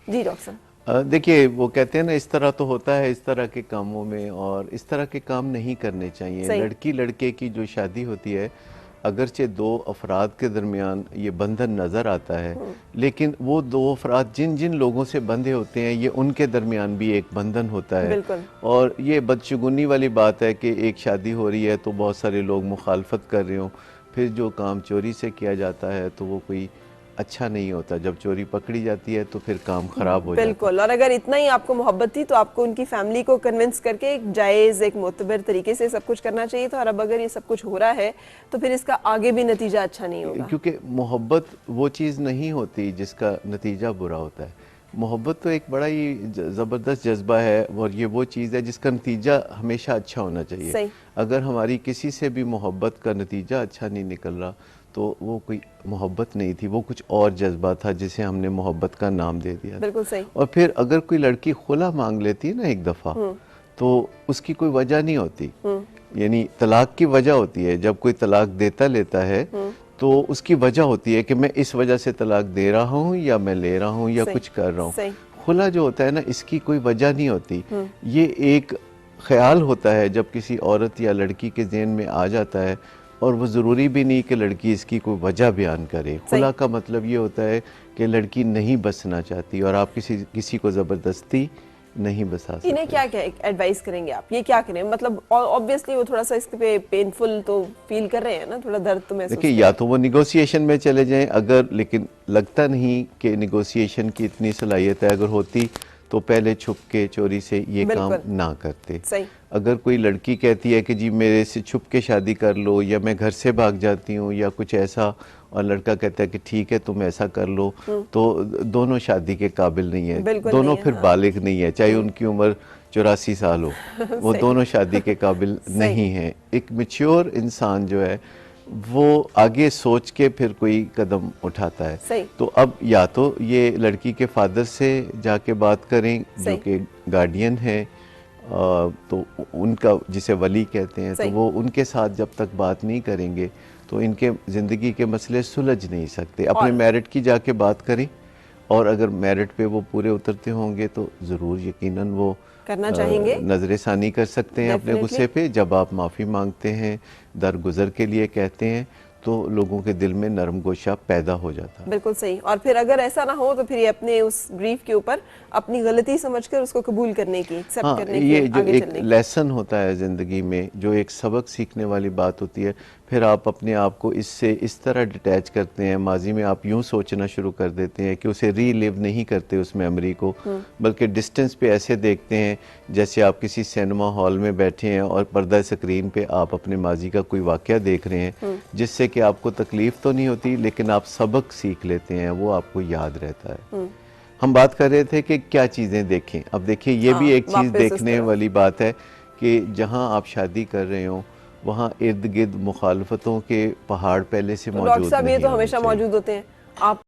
जी doctor साहब। देखिए वो कहते हैं ना, इस तरह तो होता है इस तरह के कामों में, और इस तरह के काम नहीं करने चाहिए। सही। लड़की लड़के की जो शादी होती है, अगरचे दो अफराद के दरमियान ये बंधन नज़र आता है, लेकिन वो दो अफराद जिन जिन लोगों से बंधे होते हैं, ये उनके दरमियान भी एक बंधन होता है। बिल्कुल। और ये बदशगुनी वाली बात है कि एक शादी हो रही है तो बहुत सारे लोग मुखालफत कर रहे हों, फिर जो काम चोरी से किया जाता है तो वो कोई अच्छा नहीं होता। जब चोरी पकड़ी जाती है तो फिर काम खराब हो जाता है। बिल्कुल। और अगर इतना ही आपको मोहब्बत थी तो आपको उनकी फैमिली को कन्विंस करके एक जायज़, एक मोतबर तरीके से सब कुछ करना चाहिए था। और अब अगर ये सब कुछ हो रहा है तो फिर इसका आगे भी नतीजा अच्छा नहीं होगा। क्योंकि मोहब्बत वो चीज़ नहीं होती जिसका नतीजा बुरा होता है। मोहब्बत तो एक बड़ा ही ज़बरदस्त जज्बा है, और ये वो चीज़ है जिसका नतीजा हमेशा अच्छा होना चाहिए। सही। अगर हमारी किसी से भी मोहब्बत का नतीजा अच्छा नहीं निकल रहा तो वो कोई मोहब्बत नहीं थी, वो कुछ और जज्बा था जिसे हमने मोहब्बत का नाम दे दिया। बिल्कुल सही। और फिर अगर कोई लड़की खुला मांग लेती है ना एक दफ़ा, तो उसकी कोई वजह नहीं होती। यानी तलाक की वजह होती है, जब कोई तलाक देता लेता है तो उसकी वजह होती है कि मैं इस वजह से तलाक दे रहा हूँ या मैं ले रहा हूँ या सही। कुछ कर रहा हूँ। सही। खुला जो होता है ना, इसकी कोई वजह नहीं होती। ये एक ख्याल होता है जब किसी औरत या लड़की के ज़हन में आ जाता है, और वो ज़रूरी भी नहीं कि लड़की इसकी कोई वजह बयान करे। खुला का मतलब ये होता है कि लड़की नहीं बसना चाहती और आप किसी को ज़बरदस्ती नहीं बसा सकते। इन्हें क्या क्या एडवाइस करेंगे आप, ये क्या करें? मतलब ऑब्वियसली वो थोड़ा सा इस पे पेनफुल तो फील कर रहे हैं ना, थोड़ा दर्द तो महसूस देखिए, या तो वो निगोशिएशन में चले जाएं, अगर, लेकिन लगता नहीं कि निगोशिएशन की इतनी सलाहियत है। अगर होती तो पहले छुप के चोरी से ये काम ना करते। सही। अगर कोई लड़की कहती है कि जी मेरे से छुप के शादी कर लो, या मैं घर से भाग जाती हूँ या कुछ ऐसा, और लड़का कहता है कि ठीक है तुम ऐसा कर लो, तो दोनों शादी के काबिल नहीं है। दोनों फिर बालिग नहीं है, चाहे उनकी उम्र 84 साल हो, वो दोनों शादी के काबिल नहीं है। एक मैच्योर इंसान जो है वो आगे सोच के फिर कोई कदम उठाता है। सही। तो अब या तो ये लड़की के फादर से जाके बात करें जो कि गार्डियन है, तो उनका, जिसे वली कहते हैं, तो वो उनके साथ जब तक बात नहीं करेंगे तो इनके ज़िंदगी के मसले सुलझ नहीं सकते। अपने मेरिट की जाके बात करें, और अगर मेरिट पे वो पूरे उतरते होंगे तो ज़रूर यकीनन वो करना चाहेंगे, नज़रसानी कर सकते हैं अपने गुस्से पे। जब आप माफ़ी मांगते हैं, दरगुजर के लिए कहते हैं, तो लोगों के दिल में नरम गोशा पैदा हो जाता है। बिल्कुल सही। और फिर अगर ऐसा ना हो तो फिर ये अपने उस ग्रीफ के ऊपर अपनी गलती समझकर उसको कबूल करने की, एक्सेप्ट करने की, ये जो आगे एक चलने की। लेसन होता है ज़िंदगी में, जो एक सबक सीखने वाली बात होती है, फिर आप अपने आप को इससे इस तरह डिटैच करते हैं। माजी में आप यूं सोचना शुरू कर देते हैं कि उसे रीलिव नहीं करते उस मेमोरी को, बल्कि डिस्टेंस पे ऐसे देखते हैं जैसे आप किसी सिनेमा हॉल में बैठे हैं और पर्दा स्क्रीन पे आप अपने माजी का कोई वाक़या देख रहे हैं, जिससे कि आपको तकलीफ़ तो नहीं होती लेकिन आप सबक सीख लेते हैं, वो आपको याद रहता है। हम बात कर रहे थे कि क्या चीज़ें देखें। अब देखिए, ये भी एक चीज़ देखने वाली बात है कि जहाँ आप शादी कर रहे हो वहाँ इर्द गिर्द मुखालफतों के पहाड़ पहले से मौजूद नहीं होने चाहिए। डॉक्टर साहब ये तो हमेशा मौजूद होते हैं। आप